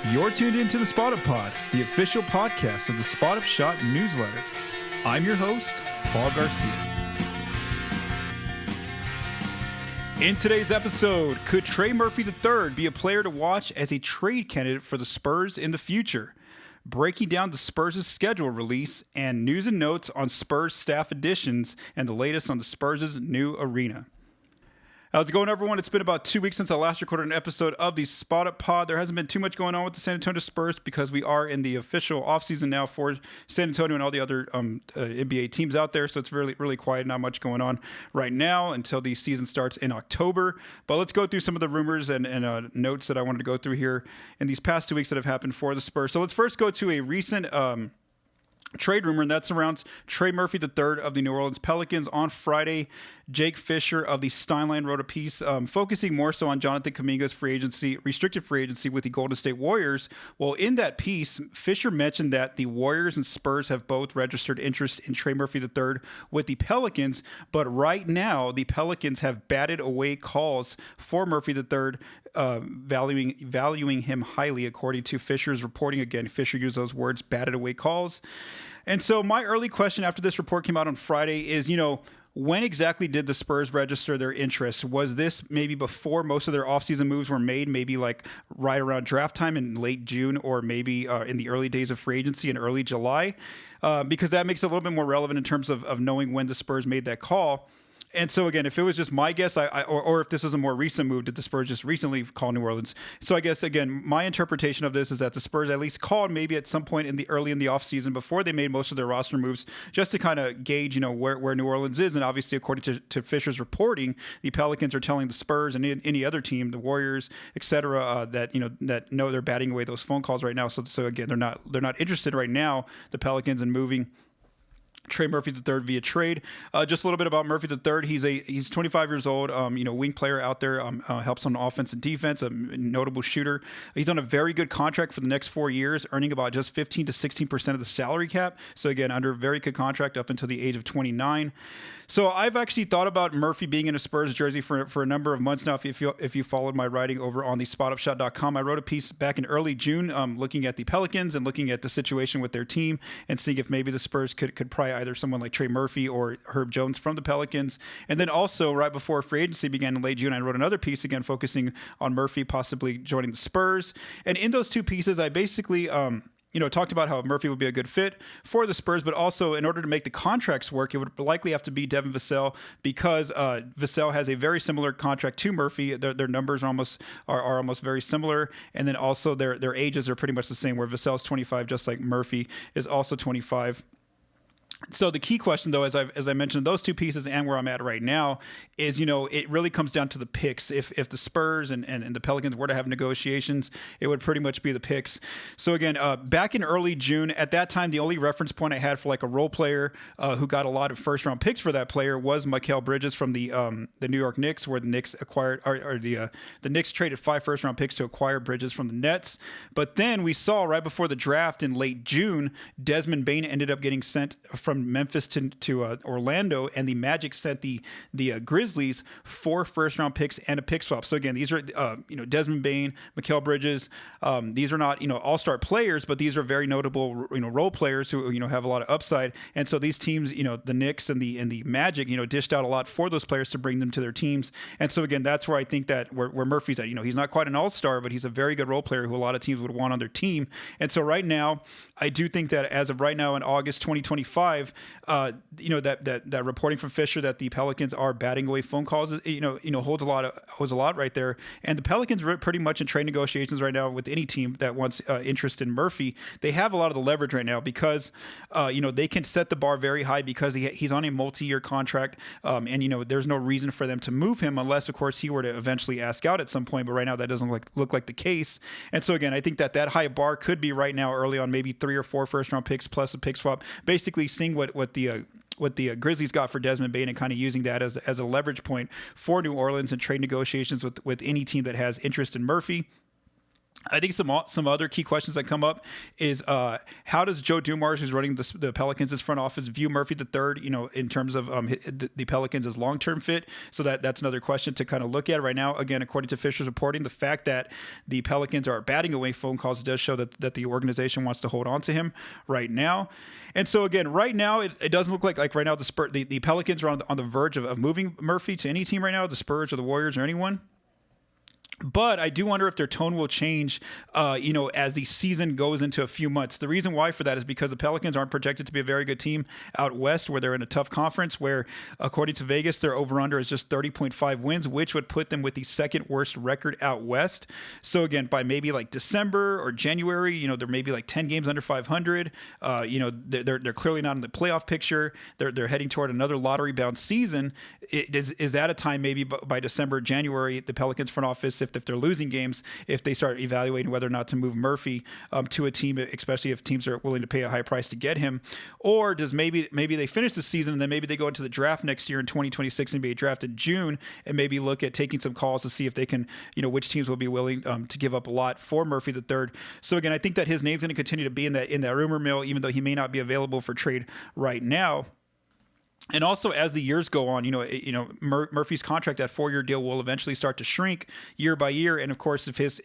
You're tuned into the Spot Up Pod, the official podcast of the Spot Up Shot newsletter. I'm your host, Paul Garcia. In today's episode, could Trey Murphy III be a player to watch as a trade candidate for the Spurs in the future? Breaking down the Spurs' schedule release and news and notes on Spurs staff additions and the latest on the Spurs' new arena. How's it going, everyone? It's been about 2 weeks since I last recorded an episode of the Spot Up Pod. There hasn't been too much going on with the San Antonio Spurs because we are in the official offseason now for San Antonio and all the other NBA teams out there. So it's really, really quiet. Not much going on right now until the season starts in October. But let's go through some of the rumors and notes that I wanted to go through here in these past 2 weeks that have happened for the Spurs. So let's first go to a recent trade rumor, and that surrounds Trey Murphy III of the New Orleans Pelicans. On Friday, Jake Fisher of the Steinline wrote a piece focusing more so on Jonathan Kuminga's restricted free agency with the Golden State Warriors. Well, in that piece, Fisher mentioned that the Warriors and Spurs have both registered interest in Trey Murphy III with the Pelicans, but right now the Pelicans have batted away calls for Murphy III, valuing him highly, according to Fisher's reporting. Again, Fisher used those words, batted away calls. And so my early question after this report came out on Friday is, when exactly did the Spurs register their interest? Was this maybe before most of their offseason moves were made, maybe like right around draft time in late June, or maybe in the early days of free agency in early July? Because that makes it a little bit more relevant in terms of knowing when the Spurs made that call. And so, again, if it was just my guess, or if this was a more recent move, did the Spurs just recently call New Orleans? So I guess, again, my interpretation of this is that the Spurs at least called maybe at some point early in the offseason before they made most of their roster moves, just to kind of gauge, where New Orleans is. And obviously, according to Fisher's reporting, the Pelicans are telling the Spurs and any other team, the Warriors, et cetera, that no, they're batting away those phone calls right now. So again, they're not interested right now, the Pelicans, in moving Trey Murphy III via trade. Just a little bit about Murphy III. He's 25 years old. Wing player out there. Helps on offense and defense. A notable shooter. He's on a very good contract for the next 4 years, earning about just 15 to 16% of the salary cap. So again, under a very good contract up until the age of 29. So I've actually thought about Murphy being in a Spurs jersey for a number of months now. If you followed my writing over on the spotupshot.com, I wrote a piece back in early June looking at the Pelicans and looking at the situation with their team and seeing if maybe the Spurs could pry either someone like Trey Murphy or Herb Jones from the Pelicans. And then also right before free agency began in late June, I wrote another piece again focusing on Murphy possibly joining the Spurs. And in those two pieces, I basically talked about how Murphy would be a good fit for the Spurs, but also in order to make the contracts work, it would likely have to be Devin Vassell, because Vassell has a very similar contract to Murphy. Their numbers are almost very similar, and then also their ages are pretty much the same, where Vassell's 25, just like Murphy is also 25. So the key question, though, as I mentioned, those two pieces and where I'm at right now is, it really comes down to the picks. If the Spurs and the Pelicans were to have negotiations, it would pretty much be the picks. So again, back in early June, at that time, the only reference point I had for like a role player who got a lot of first round picks for that player was Mikal Bridges from the New York Knicks, where the Knicks acquired the Knicks traded 5 first round picks to acquire Bridges from the Nets. But then we saw right before the draft in late June, Desmond Bane ended up getting sent from Memphis to Orlando, and the Magic sent the Grizzlies 4 first round picks and a pick swap. So again, these are Desmond Bane, Mikal Bridges. These are not all-star players, but these are very notable role players who have a lot of upside. And so these teams, the Knicks and the Magic, dished out a lot for those players to bring them to their teams. And so again, that's where I think that where Murphy's at. He's not quite an all-star, but he's a very good role player who a lot of teams would want on their team. And so right now, I do think that as of right now in August 2025, that reporting from Fisher that the Pelicans are batting away phone calls, holds a lot right there. And the Pelicans are pretty much in trade negotiations right now with any team that wants interest in Murphy. They have a lot of the leverage right now because, they can set the bar very high because he's on a multi-year contract, and there's no reason for them to move him unless, of course, he were to eventually ask out at some point. But right now, that doesn't look like the case. And so again, I think that high bar could be right now early on, maybe 3 or 4 first round picks plus a pick swap, basically seeing what the Grizzlies got for Desmond Bane and kind of using that as a leverage point for New Orleans and trade negotiations with any team that has interest in Murphy. I think some other key questions that come up is how does Joe Dumars, who's running the Pelicans' front office, view Murphy III, in terms of the Pelicans' long-term fit? So that's another question to kind of look at right now. Again, according to Fisher's reporting, the fact that the Pelicans are batting away phone calls does show that the organization wants to hold on to him right now. And so again, right now it doesn't look like right now the Pelicans are on the verge of moving Murphy to any team right now, the Spurs or the Warriors or anyone. But I do wonder if their tone will change, as the season goes into a few months. The reason why for that is because the Pelicans aren't projected to be a very good team out west, where they're in a tough conference, where, according to Vegas, their over-under is just 30.5 wins, which would put them with the second worst record out west. So again, by maybe like December or January, they're maybe like 10 games under 500. They're clearly not in the playoff picture. They're heading toward another lottery-bound season. Is that a time maybe by December, January, the Pelicans front office, if they're losing games, if they start evaluating whether or not to move Murphy to a team, especially if teams are willing to pay a high price to get him, or does maybe they finish the season and then maybe they go into the draft next year in 2026 and be drafted in June and maybe look at taking some calls to see if they can, which teams will be willing to give up a lot for Murphy III. So again, I think that his name's going to continue to be in that rumor mill, even though he may not be available for trade right now. And also, as the years go on, Murphy's contract, that 4-year deal, will eventually start to shrink year by year. And of course, if his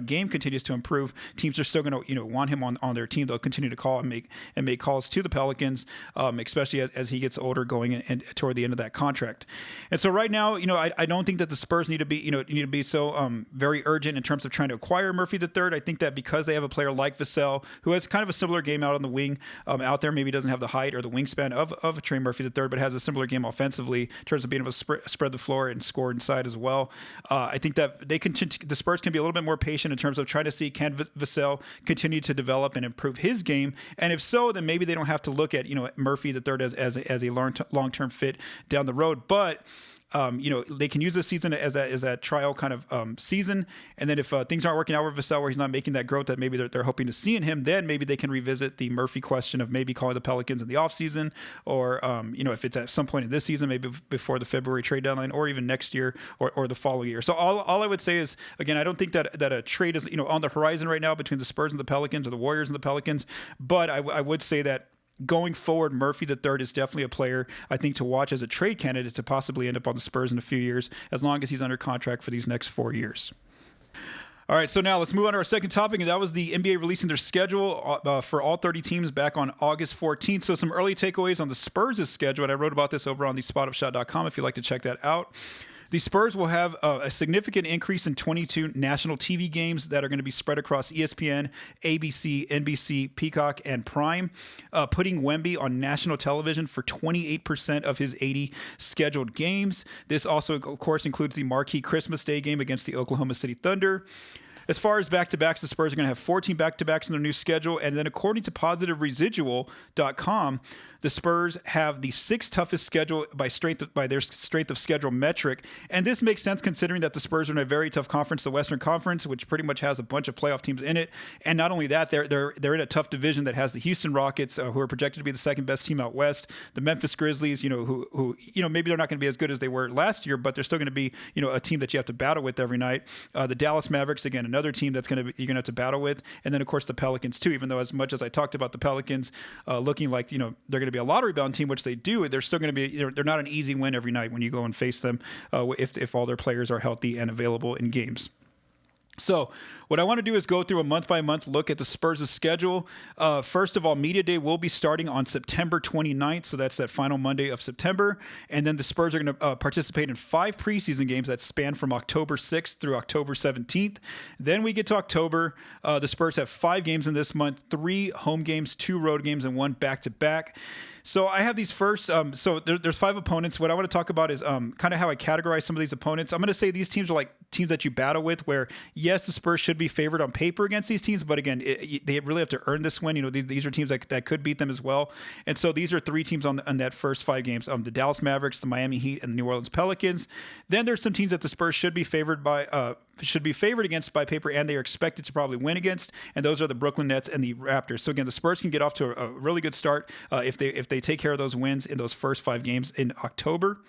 game continues to improve, teams are still going to want him on their team. They'll continue to call and make calls to the Pelicans, especially as he gets older, going and toward the end of that contract. And so right now, I don't think that the Spurs need to be so very urgent in terms of trying to acquire Murphy III. I think that because they have a player like Vassell, who has kind of a similar game out on the wing, out there, maybe doesn't have the height or the wingspan of Trey Murphy III, but has a similar game offensively in terms of being able to spread the floor and score inside as well. I think that the Spurs can be a little bit more patient in terms of trying to see, can Vassell continue to develop and improve his game, and if so, then maybe they don't have to look at Murphy III as a long-term fit down the road. But they can use this season as that trial kind of season. And then if things aren't working out with Vassell, where he's not making that growth that maybe they're hoping to see in him, then maybe they can revisit the Murphy question of maybe calling the Pelicans in the offseason, or, if it's at some point in this season, maybe before the February trade deadline, or even next year or the following year. So all I would say is, again, I don't think that a trade is, on the horizon right now between the Spurs and the Pelicans, or the Warriors and the Pelicans. But I would say that going forward, Murphy III is definitely a player, I think, to watch as a trade candidate to possibly end up on the Spurs in a few years, as long as he's under contract for these next 4 years. All right, so now let's move on to our second topic, and that was the NBA releasing their schedule for all 30 teams back on August 14th. So some early takeaways on the Spurs' schedule, and I wrote about this over on thespotupshot.com if you'd like to check that out. The Spurs will have a significant increase in 22 national TV games that are going to be spread across ESPN, ABC, NBC, Peacock, and Prime, putting Wemby on national television for 28% of his 80 scheduled games. This also, of course, includes the marquee Christmas Day game against the Oklahoma City Thunder. As far as back-to-backs, the Spurs are going to have 14 back-to-backs in their new schedule. And then according to PositiveResidual.com, the Spurs have the sixth toughest schedule by their strength of schedule metric. And this makes sense considering that the Spurs are in a very tough conference, the Western Conference, which pretty much has a bunch of playoff teams in it. And not only that, they're in a tough division that has the Houston Rockets, who are projected to be the second best team out west, the Memphis Grizzlies, who maybe they're not going to be as good as they were last year, but they're still going to be, a team that you have to battle with every night. The Dallas Mavericks, again, another team you're going to have to battle with. And then, of course, the Pelicans, too, even though as much as I talked about the Pelicans looking like, they're going to be a lottery-bound team, which they do, they're still going to be, they're not an easy win every night when you go and face them if all their players are healthy and available in games. So what I want to do is go through a month-by-month look at the Spurs' schedule. First of all, Media Day will be starting on September 29th, so that's that final Monday of September. And then the Spurs are going to participate in 5 preseason games that span from October 6th through October 17th. Then we get to October. The Spurs have 5 games in this month, 3 home games, 2 road games, and 1 back-to-back. So I have these first, there's 5 opponents. What I want to talk about is kind of how I categorize some of these opponents. I'm going to say these teams are like teams that you battle with, where, yes, the Spurs should be favored on paper against these teams, but again, they really have to earn this win. These are teams that could beat them as well. And so these are 3 teams on that first 5 games, the Dallas Mavericks, the Miami Heat, and the New Orleans Pelicans. Then there's some teams that the Spurs should be favored against by paper, and they are expected to probably win against, and those are the Brooklyn Nets and the Raptors. So again, the Spurs can get off to a really good start if they take care of those wins in those first 5 games in October.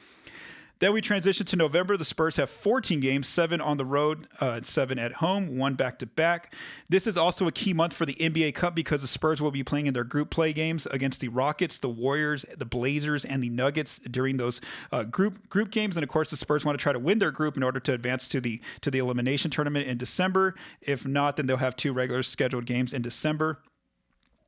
Then we transition to November. The Spurs have 14 games, 7 on the road, 7 at home, 1 back-to-back. This is also a key month for the NBA Cup because the Spurs will be playing in their group play games against the Rockets, the Warriors, the Blazers, and the Nuggets during those group games. And of course, the Spurs want to try to win their group in order to advance to the elimination tournament in December. If not, then they'll have 2 regular scheduled games in December.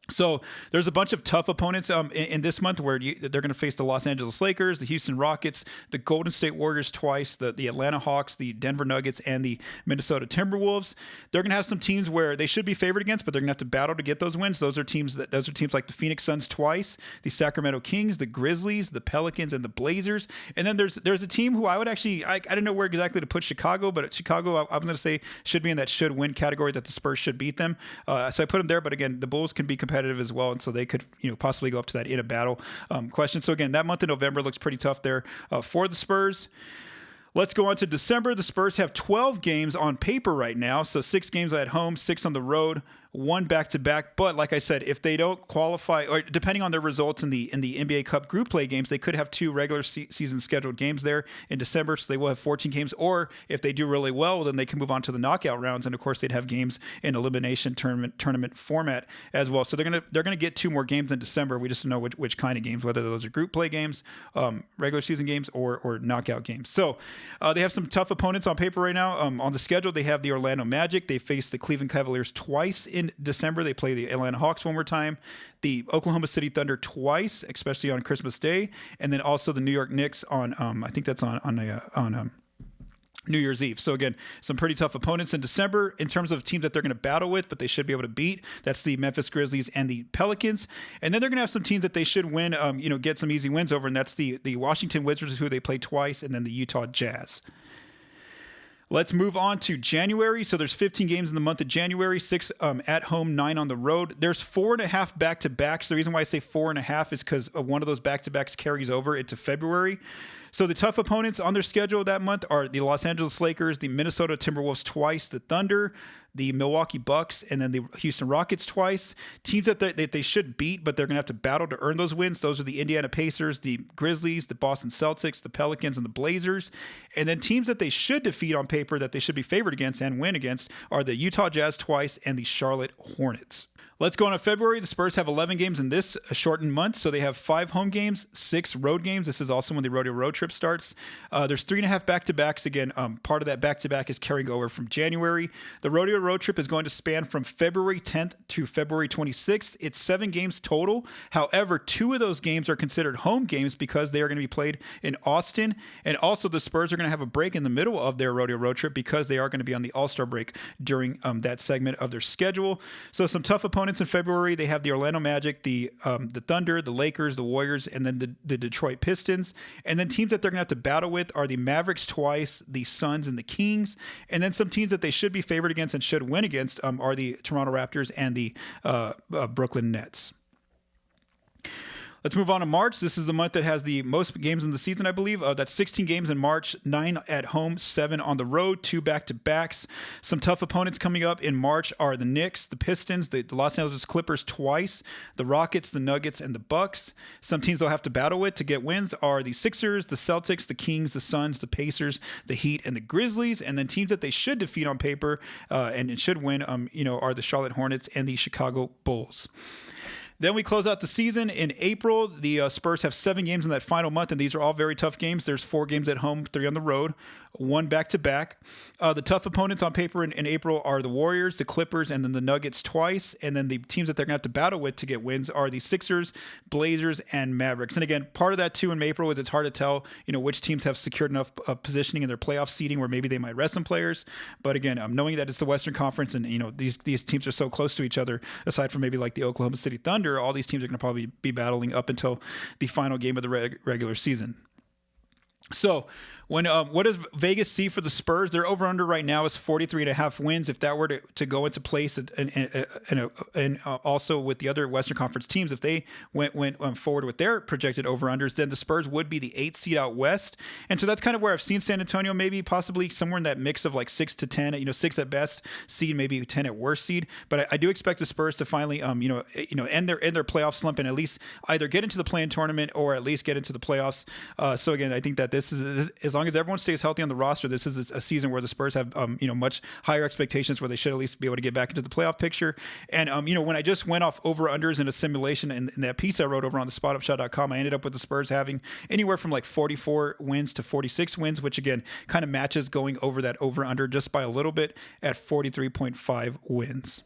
So there's a bunch of tough opponents in this month where they're going to face the Los Angeles Lakers, the Houston Rockets, the Golden State Warriors twice, the Atlanta Hawks, the Denver Nuggets, and the Minnesota Timberwolves. They're going to have some teams where they should be favored against, but they're going to have to battle to get those wins. Those are teams like the Phoenix Suns twice, the Sacramento Kings, the Grizzlies, the Pelicans, and the Blazers. And then there's a team who I would actually I don't know where exactly to put Chicago, but Chicago I'm going to say should be in that should win category, that the Spurs should beat them. So I put them there, but again, the Bulls can be competitive as well, and so they could possibly go up to that in a battle question. So again, that month in November looks pretty tough there for the Spurs. Let's go on to December. The Spurs have 12 games on paper right now, so 6 games at home, 6 on the road, 1 back-to-back. But like I said, if they don't qualify, or depending on their results in the NBA Cup group play games, they could have 2 regular season scheduled games there in December, so they will have 14 games. Or if they do really well, then they can move on to the knockout rounds, and of course they'd have games in elimination tournament format as well. So they're gonna get 2 more games in December. We just don't know which kind of games, whether those are group play games, regular season games, or knockout games. So they have some tough opponents on paper right now. On the schedule, they have the Orlando Magic. They face the Cleveland Cavaliers twice in December. They play the Atlanta Hawks one more time, the Oklahoma City Thunder twice, especially on Christmas Day, and then also the New York Knicks on I think that's on New Year's Eve. So again, some pretty tough opponents in December in terms of teams that they're going to battle with, but they should be able to beat. That's the Memphis Grizzlies and the Pelicans. And then they're going to have some teams that they should win, get some easy wins over, and that's the Washington Wizards, who they play twice, and then the Utah Jazz. Let's move on to January. So there's 15 games in the month of January, 6 at home, 9 on the road. There's 4.5 back-to-backs. The reason why I say 4.5 is because one of those back-to-backs carries over into February. So the tough opponents on their schedule that month are the Los Angeles Lakers, the Minnesota Timberwolves twice, the Thunder, the Milwaukee Bucks, and then the Houston Rockets twice. Teams that they should beat, but they're going to have to battle to earn those wins. Those are the Indiana Pacers, the Grizzlies, the Boston Celtics, the Pelicans, and the Blazers. And then teams that they should defeat on paper, that they should be favored against and win against, are the Utah Jazz twice and the Charlotte Hornets. Let's go on to February. The Spurs have 11 games in this shortened month, so they have 5 home games, 6 road games. This is also when the rodeo road trip starts. There's 3.5 back-to-backs. Again, part of that back-to-back is carrying over from January. The rodeo road trip is going to span from February 10th to February 26th. It's 7 games total. However, 2 of those games are considered home games because they are going to be played in Austin. And also, the Spurs are going to have a break in the middle of their rodeo road trip because they are going to be on the All-Star break during that segment of their schedule. So some tough opponents in February. They have the Orlando Magic, the Thunder, the Lakers, the Warriors, and then the Detroit Pistons. And then teams that they're going to have to battle with are the Mavericks twice, the Suns, and the Kings. And then some teams that they should be favored against and should win against are the Toronto Raptors and the Brooklyn Nets. Let's move on to March. This is the month that has the most games in the season, I believe. That's 16 games in March, 9 at home, 7 on the road, 2 back-to-backs. Some tough opponents coming up in March are the Knicks, the Pistons, the Los Angeles Clippers twice, the Rockets, the Nuggets, and the Bucks. Some teams they'll have to battle with to get wins are the Sixers, the Celtics, the Kings, the Suns, the Pacers, the Heat, and the Grizzlies. And then teams that they should defeat on paper and should win, are the Charlotte Hornets and the Chicago Bulls. Then we close out the season in April. The Spurs have 7 games in that final month, and these are all very tough games. There's 4 games at home, 3 on the road, 1 back-to-back. The tough opponents on paper in April are the Warriors, the Clippers, and then the Nuggets twice. And then the teams that they're going to have to battle with to get wins are the Sixers, Blazers, and Mavericks. And again, part of that too in April is it's hard to tell, which teams have secured enough positioning in their playoff seeding where maybe they might rest some players. But again, knowing that it's the Western Conference and these teams are so close to each other, aside from maybe like the Oklahoma City Thunder, all these teams are going to probably be battling up until the final game of the regular season. So what does Vegas see for the Spurs? Their over-under right now is 43.5 wins. If that were to go into place and also with the other Western Conference teams, if they went forward with their projected over-unders, then the Spurs would be the 8th seed out west. And so that's kind of where I've seen San Antonio maybe possibly somewhere in that mix of like 6 to 10, 6 at best seed, maybe 10 at worst seed. But I do expect the Spurs to finally, end their playoff slump and at least either get into the play-in tournament or at least get into the playoffs. So again, I think that as long as everyone stays healthy on the roster, this is a season where the Spurs have much higher expectations, where they should at least be able to get back into the playoff picture. And when I just went off over unders in a simulation in that piece I wrote over on the spotupshot.com, I ended up with the Spurs having anywhere from like 44 wins to 46 wins, which again kind of matches going over that over under just by a little bit at 43.5 wins.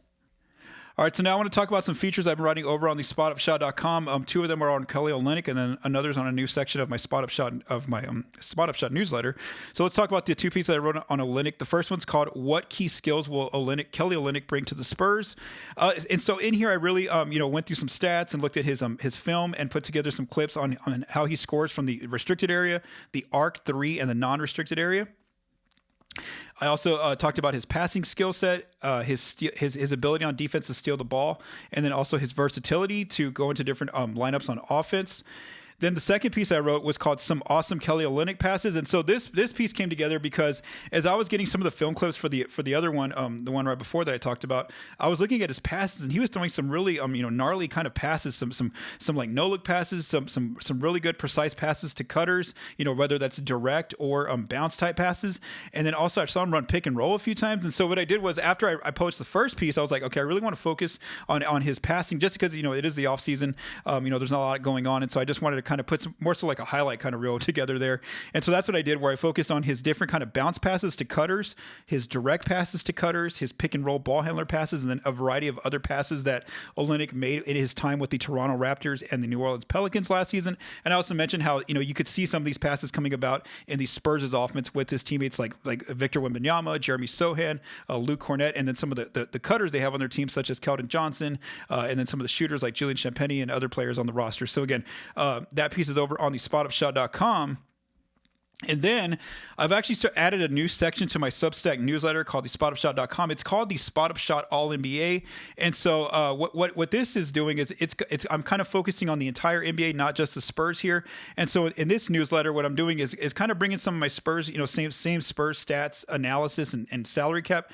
All right, so now I want to talk about some features I've been writing over on the spotupshot.com. Two of them are on Kelly Olynyk, and then another's on a new section of my Spot Upshot newsletter. So let's talk about the two pieces I wrote on Olynyk. The first one's called "What Key Skills Will Kelly Olynyk Bring to the Spurs?" And so in here, I really went through some stats and looked at his film and put together some clips on how he scores from the restricted area, the arc three, and the non-restricted area. I also talked about his passing skill set, his ability on defense to steal the ball, and then also his versatility to go into different lineups on offense. Then the second piece I wrote was called "Some Awesome Kelly Olynyk Passes," and so this piece came together because as I was getting some of the film clips for the other one, the one right before that I talked about, I was looking at his passes and he was throwing some really gnarly kind of passes, some like no look passes, some really good precise passes to cutters, whether that's direct or bounce type passes. And then also I saw him run pick and roll a few times. And so what I did was after I posted the first piece, I was like, okay, I really want to focus on his passing just because it is the off season, there's not a lot going on, and so I just wanted to kind of put some more so like a highlight kind of reel together there. And so that's what I did, where I focused on his different kind of bounce passes to cutters, his direct passes to cutters, his pick and roll ball handler passes, and then a variety of other passes that Olynyk made in his time with the Toronto Raptors and the New Orleans Pelicans last season. And I also mentioned how, you could see some of these passes coming about in the Spurs' offense with his teammates like Victor Wembanyama, Jeremy Sohan, Luke Cornett, and then some of the cutters they have on their team, such as Keldon Johnson, and then some of the shooters like Julian Champagnie and other players on the roster. So again, that piece is over on the spotupshot.com. And then I've actually added a new section to my Substack newsletter called the spotupshot.com. It's called the Spot Upshot All NBA. And so what this is doing is I'm kind of focusing on the entire NBA, not just the Spurs here. And so in this newsletter, what I'm doing is kind of bringing some of my Spurs, same Spurs stats analysis and salary cap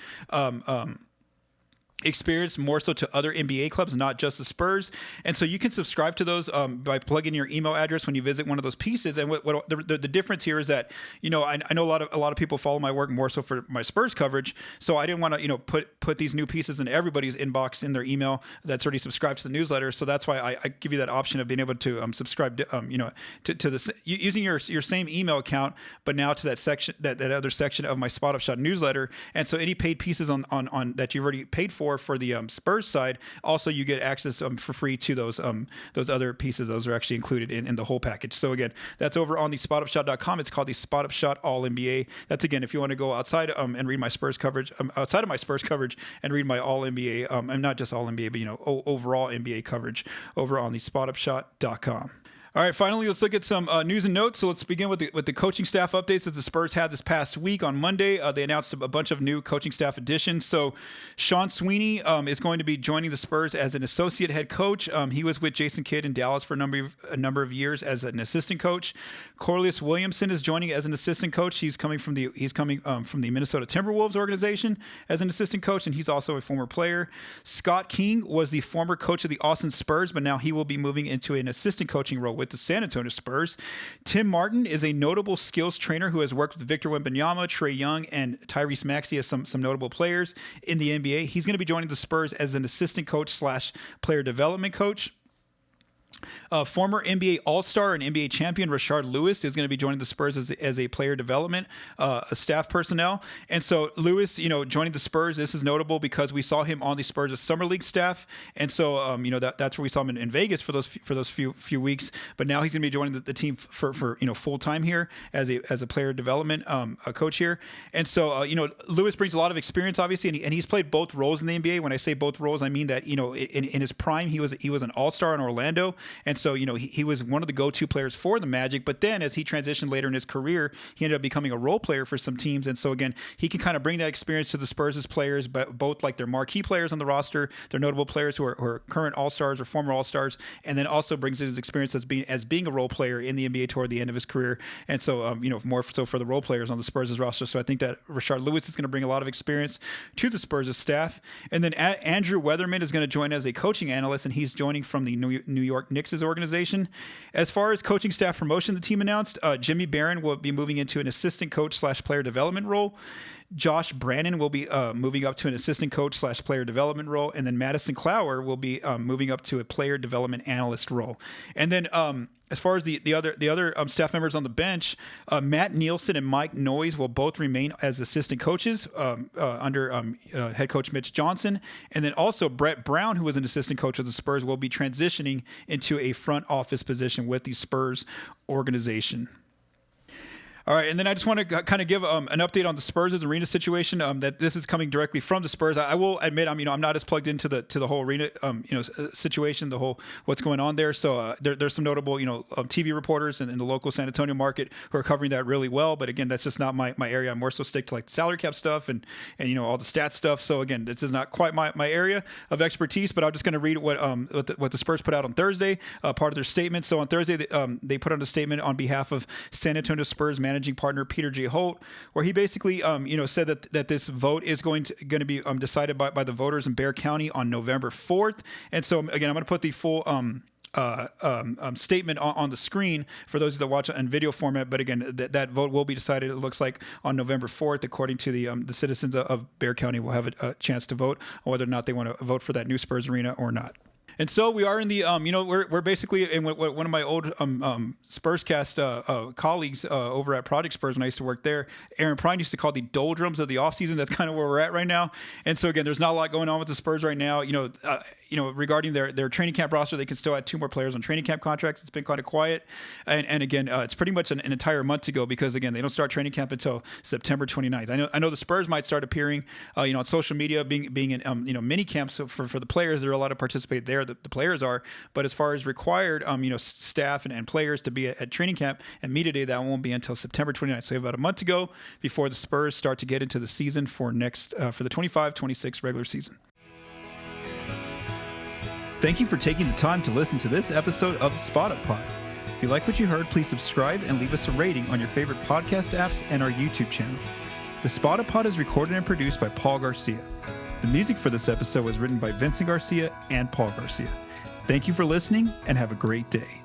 experience more so to other NBA clubs, not just the Spurs. And so you can subscribe to those by plugging your email address when you visit one of those pieces. And what the difference here is that, I know a lot of people follow my work more so for my Spurs coverage. So I didn't want to, put these new pieces in everybody's inbox in their email that's already subscribed to the newsletter. So that's why I give you that option of being able to subscribe, to this using your same email account, but now to that section, that other section of my Spot Upshot newsletter. And so any paid pieces on that you've already paid for the Spurs side, also you get access for free to those other pieces. Those are actually included in the whole package. So again, that's over on the spotupshot.com. It's called the Spot Upshot All NBA. That's again, if you want to go outside and read my Spurs coverage, outside of my Spurs coverage and read my All NBA, and not just All NBA, but overall NBA coverage over on the spotupshot.com. All right, finally, let's look at some news and notes. So let's begin with the coaching staff updates that the Spurs had this past week. On Monday, they announced a bunch of new coaching staff additions. So Sean Sweeney is going to be joining the Spurs as an associate head coach. He was with Jason Kidd in Dallas for a number of years as an assistant coach. Corliss Williamson is joining as an assistant coach. He's coming from the Minnesota Timberwolves organization as an assistant coach, and he's also a former player. Scott King was the former coach of the Austin Spurs, but now he will be moving into an assistant coaching role with the San Antonio Spurs. Tim Martin is a notable skills trainer who has worked with Victor Wembanyama, Trae Young, and Tyrese Maxey as some notable players in the NBA. He's going to be joining the Spurs as an assistant coach / player development coach. Former NBA All-Star and NBA champion Rashard Lewis is going to be joining the Spurs as a player development staff personnel. And so Lewis, joining the Spurs, this is notable because we saw him on the Spurs' summer league staff, and so that's where we saw him in Vegas for those few weeks. But now he's going to be joining the team for full time here as a player development coach here. And so Lewis brings a lot of experience, obviously, and he's played both roles in the NBA. When I say both roles, I mean that in his prime he was an All-Star in Orlando. And so, he was one of the go-to players for the Magic. But then as he transitioned later in his career, he ended up becoming a role player for some teams. And so, again, he can kind of bring that experience to the Spurs as players, but both like their marquee players on the roster, their notable players who are current All-Stars or former All-Stars, and then also brings his experience as being a role player in the NBA toward the end of his career. And so, more so for the role players on the Spurs' roster. So I think that Rashard Lewis is going to bring a lot of experience to the Spurs' staff. And then Andrew Weatherman is going to join as a coaching analyst, and he's joining from the New York Knicks' organization. As far as coaching staff promotion, the team announced Jimmy Barron will be moving into an assistant coach / player development role. Josh Brannon will be moving up to an assistant coach / player development role, and then Madison Clower will be moving up to a player development analyst role. And then as far as the other staff members on the bench, Matt Nielsen and Mike Noyes will both remain as assistant coaches under head coach Mitch Johnson. And then also Brett Brown, who was an assistant coach of the Spurs, will be transitioning into a front office position with the Spurs organization. All right, and then I just want to kind of give an update on the Spurs' arena situation. That this is coming directly from the Spurs. I will admit, I'm not as plugged into the whole arena, situation, the whole what's going on there. So there's some notable, TV reporters in the local San Antonio market who are covering that really well. But again, that's just not my area. I more so stick to like salary cap stuff and all the stats stuff. So again, this is not quite my area of expertise. But I'm just going to read what the Spurs put out on Thursday, part of their statement. So on Thursday, they put out a statement on behalf of San Antonio Spurs managing partner Peter J. Holt, where he basically said that this vote is going to be decided by the voters in Bexar County on November 4th. And so again, I'm going to put the full statement on the screen for those that watch it in video format. But again, that vote will be decided, it looks like, on November 4th, according to the citizens of Bexar County will have a chance to vote on whether or not they want to vote for that new Spurs arena or not. And so we are in the, we're basically in what one of my old Spurscast colleagues over at Project Spurs when I used to work there, Aaron Prine, used to call the doldrums of the offseason. That's kind of where we're at right now. And so again, there's not a lot going on with the Spurs right now. Regarding their training camp roster, they can still add 2 more players on training camp contracts. It's been kind of quiet. And again, it's pretty much an entire month to go because again, they don't start training camp until September 29th. I know the Spurs might start appearing, on social media, being in, mini camps for the players. They're allowed to participate there. The players are, but as far as required, staff and players to be at training camp and media day, that won't be until September 29th. So we have about a month to go before the Spurs start to get into the season for the 25-26 regular season. Thank you for taking the time to listen to this episode of the Spot Up Pod. If you like what you heard, please subscribe and leave us a rating on your favorite podcast apps and our YouTube channel. The Spot Up Pod is recorded and produced by Paul Garcia. The music for this episode was written by Vincent Garcia and Paul Garcia. Thank you for listening and have a great day.